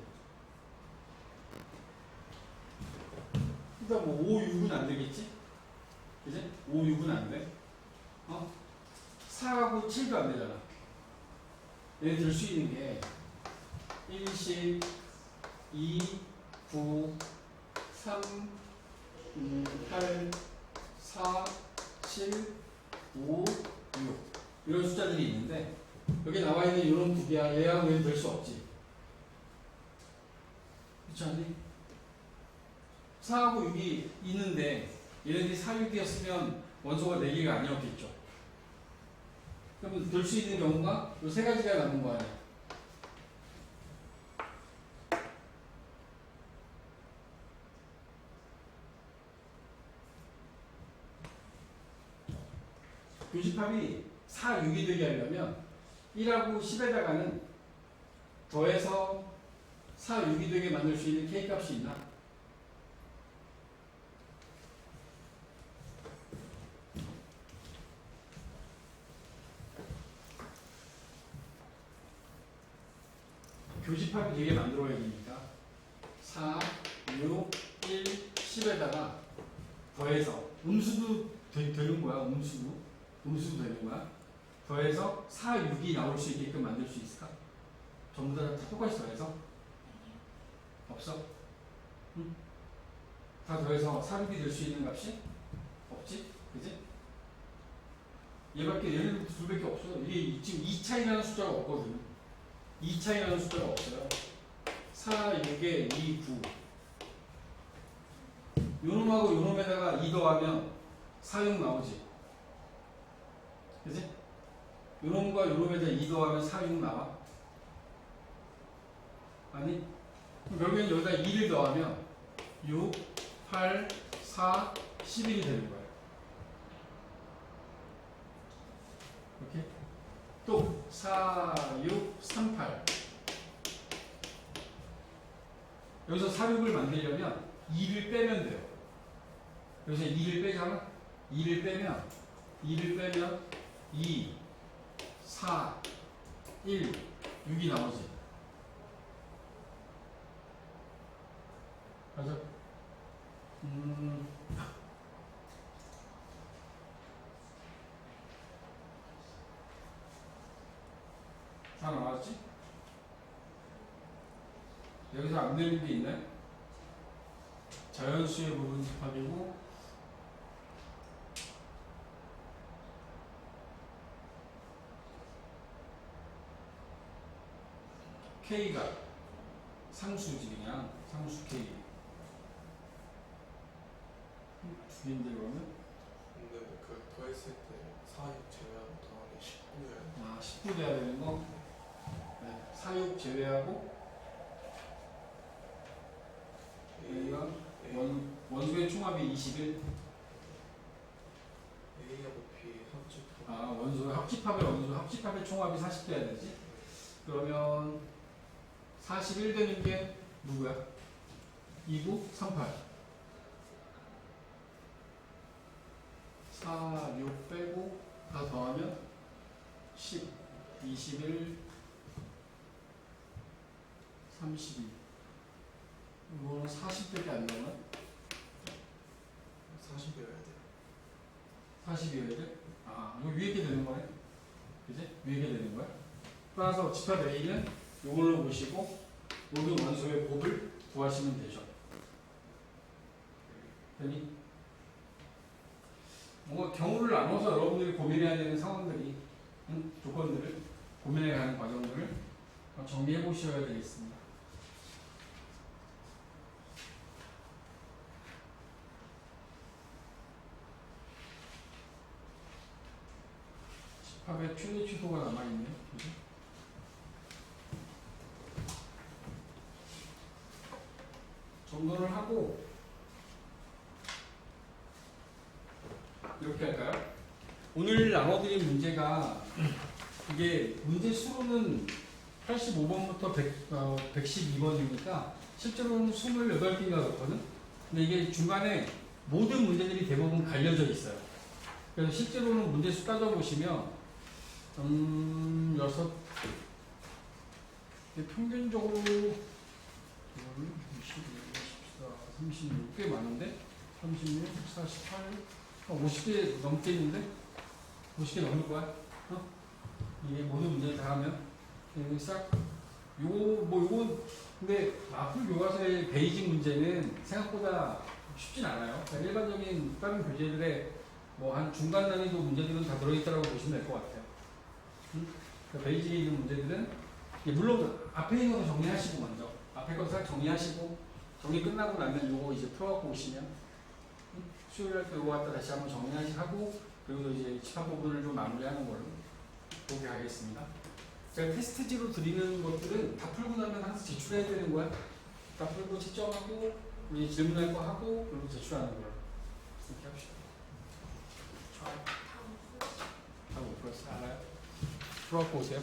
일단 뭐 5, 6은 안 되겠지? 그지? 5, 6은 안 돼. 4하고 7도 안 되잖아. 얘네 들 수 있는 게 1, 10, 2, 9, 3, 8, 4, 7, 5, 6 이런 숫자들이 있는데 여기 나와 있는 이런 두 개야. 얘하고 얘는 될 수 없지. 그렇지 않니? 4하고 6이 있는데 얘네들이 4, 6이었으면 원소가 4개가 아니었겠죠. 그러면 될 수 있는 경우가 이 세 가지가 남은 거 아니야. 교집합이 4, 6이 되게 하려면 1하고 10에다가는 더해서 4, 6이 되게 만들 수 있는 K값이 있나? 교집합이 되게 만들어야 되니까 4, 6, 1, 10에다가 더해서 음수도 되는 거야. 음수도 되는 거야. 더해서 4, 6이 나올 수 있게끔 만들 수 있을까? 전부 다 똑같이 더해서? 없어? 응? 다 더해서 4, 6이 될 수 있는 값이? 없지? 그지? 얘는 둘밖에 없어. 이게 지금 2차이라는 숫자가 없거든. 2차이라는 숫자가 없어요. 4, 6에 2, 9. 요놈하고 요놈에다가 2 더하면 4, 6 나오지. 그지? 요놈과 요놈에다 2 더하면 4, 6 나와. 아니? 그럼 결국엔 여기다 2를 더하면 6, 8, 4, 11이 되는 거야. 이렇게? 또 4, 6, 3, 8. 여기서 4, 6을 만들려면 2를 빼면 돼요. 여기서 2를 빼잖아? 2를 빼면 2, 4, 1, 6이 나오지. 맞아? 다 나왔지? 여기서 안 되는 게 있나요? 자연수의 부분 집합이고 K가 상수지 그냥 상수 K 두 개인데 그러면? 근데 그 더했을 때 4, 6 제외하고 더하기 19여야 아 19 돼야 되는 거? 네, 4, 6 제외하고 A가 원소의 총합이 21. A하고 B 합집합 아 원소의 합집합의 총합이 40 돼야 되지. 그러면 41 되는 게 누구야? 29, 38. 4, 6 빼고 다 더하면 10, 21, 32. 이거는 40밖에 안 나오나? 40이어야 돼 40이어야 돼? 아, 이거 위에 게 되는 거네? 그지? 위에 게 되는 거야? 따라서 집합 A는 이걸로 보시고 모든 원소의 곱을 구하시면 되죠. 되니? 뭔가 경우를 나눠서 여러분들이 고민해야 되는 상황들이 조건들을 고민해 가는 과정들을 정리해 보셔야 되겠습니다. 집합의 최대 취소가 남아있네요. 그죠? 정돈을 하고 이렇게 할까요? 오늘 나눠드린 문제가 이게 문제 수로는 85번부터 112번이니까 실제로는 28개가 그렇거든? 근데 이게 중간에 모든 문제들이 대부분 갈려져 있어요. 그래서 실제로는 문제 수 따져보시면 6 평균적으로 22, 24, 36, 꽤 많은데? 36, 48, 50개 넘겠는데? 50개 넘을 거야? 이게 모든 문제를 다 하면 싹 요건 근데 앞으로 교과서의 베이직 문제는 생각보다 쉽진 않아요. 그러니까 일반적인 다른 교재들의 뭐 한 중간 난이도 문제들은 다 들어있다고 보시면 될 것 같아요. 그러니까 베이직에 있는 문제들은 물론 앞에 있는 거 정리하시고 먼저 앞에 거 싹 정리하시고 정리 끝나고 나면 요거 이제 풀어갖고 오시면 수요일 할 때 요거 갖다 다시 한번 정리하시고 그리고 이제 집합 부분을 좀 마무리하는 걸로 그렇게 하겠습니다. 제가 테스트지로 드리는 것들은 다 풀고 나면 항상 제출해야 되는 거야. 다 풀고 채점하고 우리 질문할 거 하고 그리고 제출하는 거야. 이렇게 합시다. 좋아요. 다 못 풀었어. 알아요? 풀어갖고 오세요.